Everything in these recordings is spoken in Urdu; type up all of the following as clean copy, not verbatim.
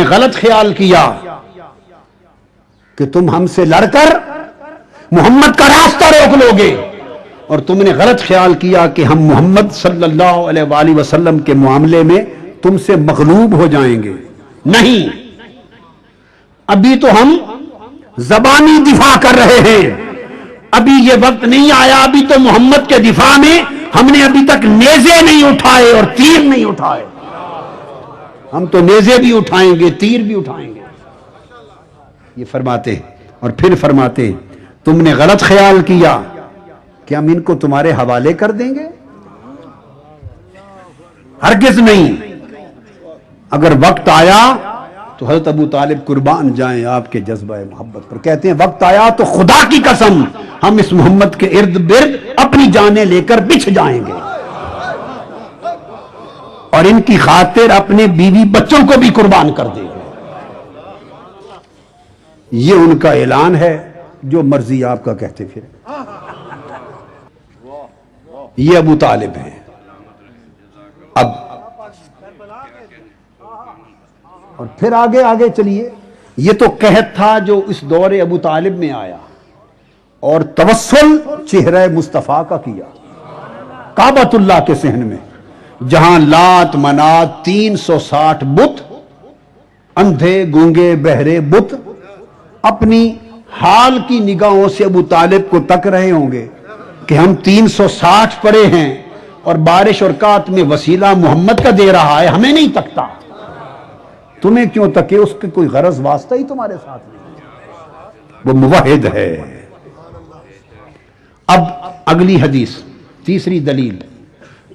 غلط خیال کیا کہ تم ہم سے لڑ کر محمد کا راستہ روک لو گے، اور تم نے غلط خیال کیا کہ ہم محمد صلی اللہ علیہ وآلہ وسلم کے معاملے میں تم سے مغلوب ہو جائیں گے۔ نہیں، ابھی تو ہم زبانی دفاع کر رہے ہیں، ابھی یہ وقت نہیں آیا، ابھی تو محمد کے دفاع میں ہم نے ابھی تک نیزے نہیں اٹھائے اور تیر نہیں اٹھائے۔ ہم تو نیزے بھی اٹھائیں گے، تیر بھی اٹھائیں گے، یہ فرماتے ہیں۔ اور پھر فرماتے ہیں تم نے غلط خیال کیا کہ ہم ان کو تمہارے حوالے کر دیں گے، ہرگز نہیں۔ اگر وقت آیا تو حضرت ابو طالب قربان جائیں آپ کے جذبہ محبت پر، کہتے ہیں وقت آیا تو خدا کی قسم ہم اس محمد کے ارد گرد اپنی جانیں لے کر بچھ جائیں گے، اور ان کی خاطر اپنے بیوی بچوں کو بھی قربان کر دیں گے۔ یہ ان کا اعلان ہے، جو مرضی آپ کا کہتے پھر۔ یہ ابو طالب ہیں۔ اب اور پھر آگے آگے چلیے، یہ تو قحط تھا جو اس دور ابو طالب میں آیا، اور توسل چہرہ مصطفیٰ کا کیا کعبۃ اللہ کے صحن میں، جہاں لات منات 360 بت، اندھے گونگے بہرے بت اپنی حال کی نگاہوں سے ابو طالب کو تک رہے ہوں گے کہ ہم 360 پڑے ہیں اور بارش اور کات میں وسیلہ محمد کا دے رہا ہے، ہمیں نہیں تکتا، تمہیں کیوں تکے؟ اس کے کوئی غرض واسطہ ہی تمہارے ساتھ نہیں، وہ موحد ہے۔ اب اگلی حدیث، تیسری دلیل،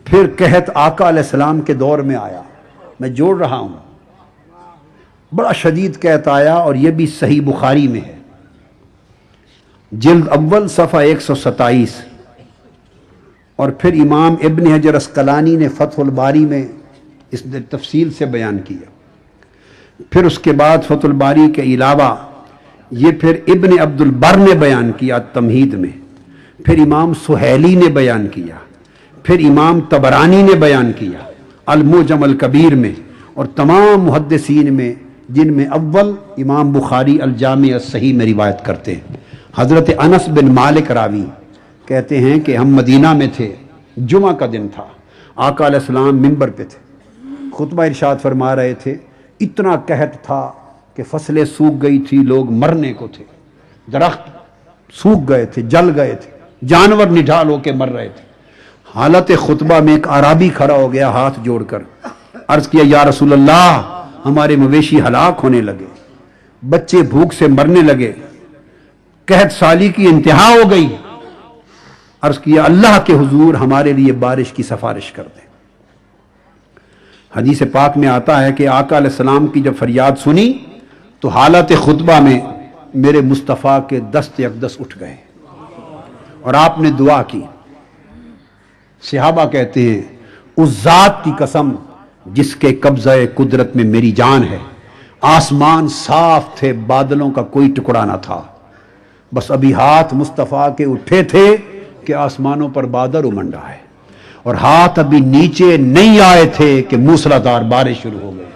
پھر قحط آقا علیہ السلام کے دور میں آیا، میں جوڑ رہا ہوں، بڑا شدید قحط آیا، اور یہ بھی صحیح بخاری میں ہے، جلد اول صفحہ 127، اور پھر امام ابن حجر اسقلانی نے فتح الباری میں اس نے تفصیل سے بیان کیا۔ پھر اس کے بعد فتح الباری کے علاوہ یہ پھر ابن عبد البر نے بیان کیا تمہید میں، پھر امام سہیلی نے بیان کیا، پھر امام طبرانی نے بیان کیا المعجم الکبیر میں، اور تمام محدثین میں، جن میں اول امام بخاری الجامع الصحیح میں روایت کرتے ہیں۔ حضرت انس بن مالک راوی کہتے ہیں کہ ہم مدینہ میں تھے، جمعہ کا دن تھا، آقا علیہ السلام منبر پہ تھے، خطبہ ارشاد فرما رہے تھے، اتنا قحط تھا کہ فصلیں سوکھ گئی تھی، لوگ مرنے کو تھے، درخت سوکھ گئے تھے، جل گئے تھے، جانور نڈھال ہو کے مر رہے تھے۔ حالت خطبہ میں ایک اعرابی کھڑا ہو گیا ہاتھ جوڑ کر، عرض کیا یا رسول اللہ، ہمارے مویشی ہلاک ہونے لگے، بچے بھوک سے مرنے لگے، قحط سالی کی انتہا ہو گئی۔ عرض کیا اللہ کے حضور ہمارے لیے بارش کی سفارش کر دیں۔ حدیث پاک میں آتا ہے کہ آقا علیہ السلام کی جب فریاد سنی تو حالت خطبہ میں میرے مصطفیٰ کے دست اقدس اٹھ گئے، اور آپ نے دعا کی۔ صحابہ کہتے ہیں اس ذات کی قسم جس کے قبضہ قدرت میں میری جان ہے، آسمان صاف تھے، بادلوں کا کوئی ٹکڑا نہ تھا، بس ابھی ہاتھ مصطفیٰ کے اٹھے تھے کہ آسمانوں پر بادل امنڈا ہے، اور ہاتھ ابھی نیچے نہیں آئے تھے کہ موسلادھار بارش شروع ہو گئی،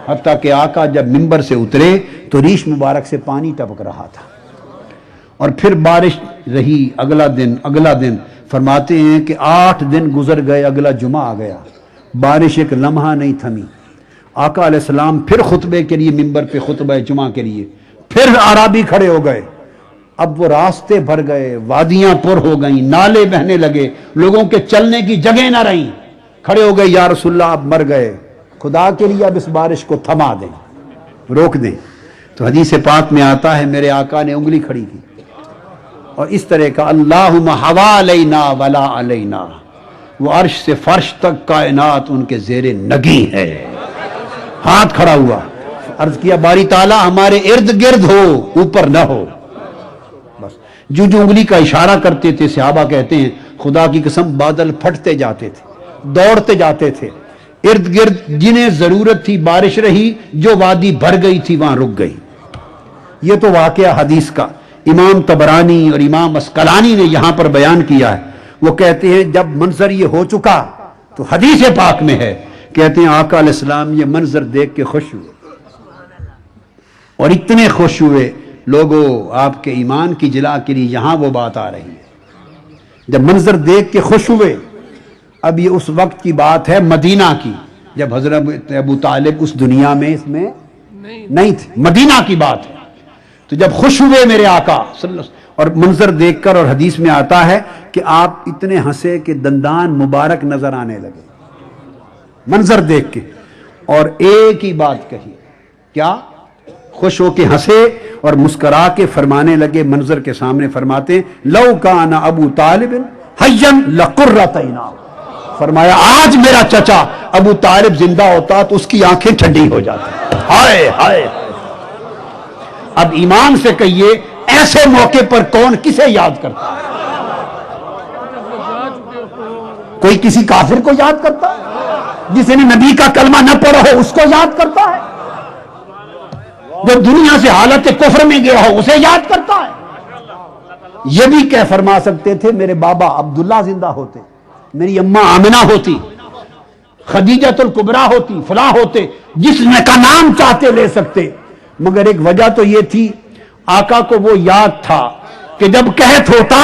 حتیٰ کہ آقا جب منبر سے اترے تو ریش مبارک سے پانی ٹپک رہا تھا، اور پھر بارش رہی۔ اگلا دن فرماتے ہیں کہ 8 دن گزر گئے، اگلا جمعہ آ گیا، بارش ایک لمحہ نہیں تھمی۔ آقا علیہ السلام پھر خطبے کے لیے منبر پہ خطبہ جمعہ کے لیے، پھر اعرابی کھڑے ہو گئے، اب وہ راستے بھر گئے، وادیاں پر ہو گئیں، نالے بہنے لگے، لوگوں کے چلنے کی جگہ نہ رہیں، کھڑے ہو گئے یا رسول اللہ اب مر گئے، خدا کے لیے اب اس بارش کو تھما دیں، روک دیں۔ تو حدیث پاک میں آتا ہے میرے آقا نے انگلی کھڑی کی اور اس طرح کا اللہم حوا علینا ولا علینا، وہ عرش سے فرش تک کائنات ان کے زیر نگی ہے، ہاتھ کھڑا ہوا، عرض کیا باری تعالیٰ ہمارے ارد گرد ہو، اوپر نہ ہو۔ بس جو انگلی کا اشارہ کرتے تھے، صحابہ کہتے ہیں خدا کی قسم بادل پھٹتے جاتے تھے، دوڑتے جاتے تھے، ارد گرد جنہیں ضرورت تھی بارش رہی، جو وادی بھر گئی تھی وہاں رک گئی۔ یہ تو واقعہ حدیث کا امام طبرانی اور امام اسقلانی نے یہاں پر بیان کیا ہے۔ وہ کہتے ہیں جب منظر یہ ہو چکا تو حدیث پاک میں ہے، کہتے ہیں آقا علیہ السلام یہ منظر دیکھ کے خوش ہوئے، اور اتنے خوش ہوئے لوگوں آپ کے ایمان کی جلا کے لیے یہاں وہ بات آ رہی ہے۔ جب منظر دیکھ کے خوش ہوئے، اب یہ اس وقت کی بات ہے مدینہ کی، جب حضرت ابو طالب اس دنیا میں اس میں نہیں تھے، مدینہ کی بات ہے۔ تو جب خوش ہوئے میرے آقا صلی اللہ علیہ وسلم، اور منظر دیکھ کر، اور حدیث میں آتا ہے کہ آپ اتنے ہنسے کہ دندان مبارک نظر آنے لگے منظر دیکھ کے، اور ایک ہی بات کہی، کیا؟ خوش ہو کے ہنسے اور مسکرا کے فرمانے لگے منظر کے سامنے، فرماتے ہیں لو کان ابو طالب حیا لقرۃ عینا، فرمایا آج میرا چچا ابو طالب زندہ ہوتا تو اس کی آنکھیں ٹھنڈی ہو جاتی۔ ہائے ہائے، اب ایمان سے کہیے ایسے موقع پر کون کسے یاد کرتا ہے؟ کوئی کسی کافر کو یاد کرتا ہے؟ جس نے نبی کا کلمہ نہ پڑھا ہو اس کو یاد کرتا ہے؟ جو دنیا سے حالت کفر میں گیا ہو اسے یاد کرتا ہے؟ یہ بھی کہہ فرما سکتے تھے میرے بابا عبداللہ زندہ ہوتے، میری اماں آمنہ ہوتی، خدیجۃ الکبریٰ ہوتی، فلاں ہوتے، جس نے کا نام چاہتے لے سکتے، مگر ایک وجہ تو یہ تھی آقا کو وہ یاد تھا کہ جب قحط ہوتا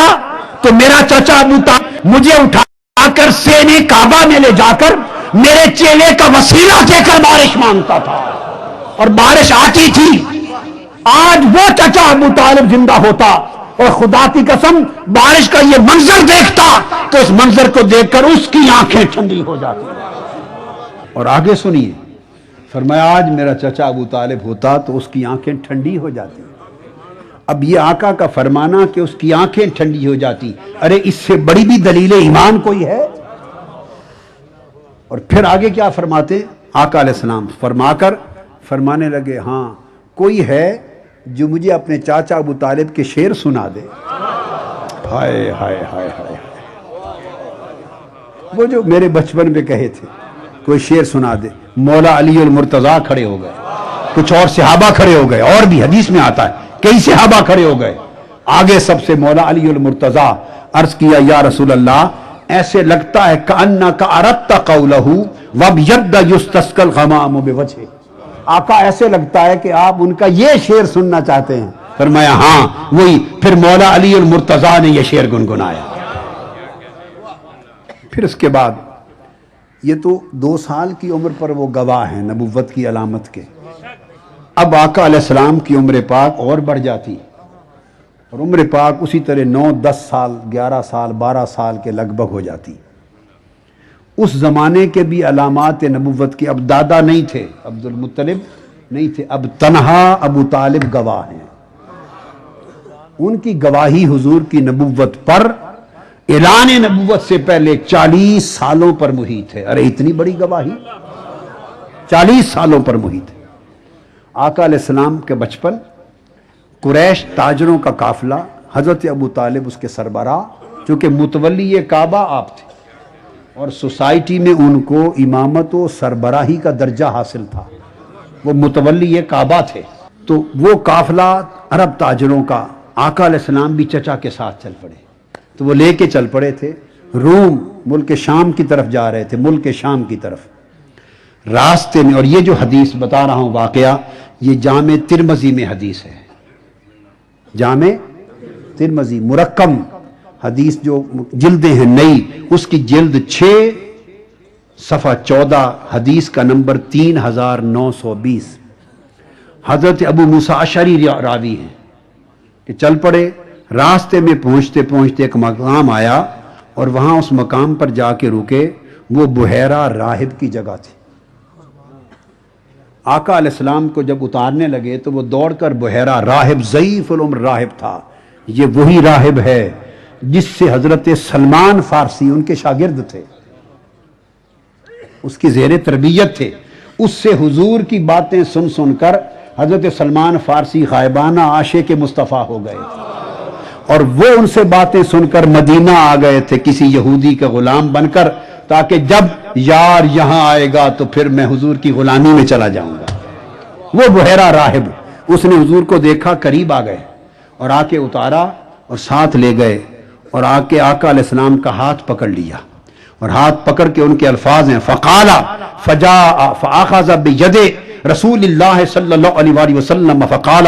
تو میرا چچا ابو طالب مجھے اٹھا کر سینے کعبہ میں لے جا کر میرے چیلے کا وسیلہ دے کر بارش مانگتا تھا، اور بارش آتی تھی۔ آج وہ چچا ابو طالب زندہ ہوتا اور خدا کی قسم بارش کا یہ منظر دیکھتا تو اس منظر کو دیکھ کر اس کی آنکھیں ٹھنڈی ہو جاتی۔ اور آگے سنیے، فرمایا آج میرا چچا ابو طالب ہوتا تو اس کی آنکھیں ٹھنڈی ہو جاتی۔ اب یہ آقا کا فرمانا کہ اس کی آنکھیں ٹھنڈی ہو جاتی، ارے اس سے بڑی بھی دلیل ایمان کوئی ہے؟ اور پھر آگے کیا فرماتے آقا علیہ السلام؟ فرما کر فرمانے لگے ہاں کوئی ہے جو مجھے اپنے چاچا ابو طالب کے شعر سنا دے۔ ہائے ہائے ہائے ہائے، وہ جو میرے بچپن میں کہے تھے کوئی شعر سنا دے۔ مولا علی المرتضیٰ کھڑے ہو گئے، کچھ اور صحابہ کھڑے ہو گئے، اور بھی حدیث میں آتا ہے کئی صحابہ کھڑے ہو گئے۔ آگے سب سے مولا علی المرتضیٰ، عرض کیا یا رسول اللہ ایسے لگتا ہے کأنک اردت قولہ وابید یستسقی الغمام بوجہہ، آقا ایسے لگتا ہے کہ آپ ان کا یہ شعر سننا چاہتے ہیں۔ فرمایا ہاں وہی، پھر مولا علی المرتضیٰ نے یہ شعر گنگنایا۔ پھر اس کے بعد یہ تو 2 سال کی عمر پر وہ گواہ ہیں نبوت کی علامت کے، اب آقا علیہ السلام کی عمر پاک اور بڑھ جاتی، اور عمر پاک اسی طرح 9 10 سال 11 سال 12 سال کے لگ بھگ ہو جاتی۔ اس زمانے کے بھی علامات نبوت کے، اب دادا نہیں تھے، عبد المطلب نہیں تھے، اب تنہا ابو طالب گواہ ہیں۔ ان کی گواہی حضور کی نبوت پر اعلان نبوت سے پہلے 40 سالوں پر محیط ہے۔ ارے اتنی بڑی گواہی 40 سالوں پر محیط ہے۔ آقا علیہ السلام کے بچپن، قریش تاجروں کا قافلہ، حضرت ابو طالب اس کے سربراہ، چونکہ متولی کعبہ آپ تھے اور سوسائٹی میں ان کو امامت و سربراہی کا درجہ حاصل تھا، وہ متولی کعبہ تھے۔ تو وہ قافلہ عرب تاجروں کا، آقا علیہ السلام بھی چچا کے ساتھ چل پڑے، تو وہ لے کے چل پڑے تھے روم، ملک شام کی طرف جا رہے تھے، ملک شام کی طرف۔ راستے میں، اور یہ جو حدیث بتا رہا ہوں واقعہ، یہ جامع ترمذی میں حدیث ہے، جامع ترمذی مرقم حدیث جو جلدیں ہیں نئی، اس کی جلد 6 صفحہ 14 حدیث کا نمبر 3920۔ حضرت ابو موسیٰ اشعری راوی ہیں کہ چل پڑے، راستے میں پہنچتے پہنچتے ایک مقام آیا اور وہاں اس مقام پر جا کے رکے، وہ بحیرہ راہب کی جگہ تھی۔ آقا علیہ السلام کو جب اتارنے لگے تو وہ دوڑ کر بحیرہ راہب، ضعیف العمر راہب تھا، یہ وہی راہب ہے جس سے حضرت سلمان فارسی ان کے شاگرد تھے، اس کی زیر تربیت تھے، اس سے حضور کی باتیں سن سن کر حضرت سلمان فارسی غائبانہ عاشق مصطفیٰ ہو گئے اور وہ ان سے باتیں سن کر مدینہ آ گئے تھے کسی یہودی کے غلام بن کر، تاکہ جب یار یہاں آئے گا تو پھر میں حضور کی غلامی میں چلا جاؤں گا۔ وہ بحیرہ راہب، اس نے حضور کو دیکھا، قریب آ گئے اور آ کے اتارا اور ساتھ لے گئے، اور آ کے آقا علیہ السلام کا ہاتھ پکڑ لیا، اور ہاتھ پکڑ کے ان کے الفاظ ہیں فقالا فجاء فاخذ بید رسول اللہ صلی اللہ علیہ وسلم فقال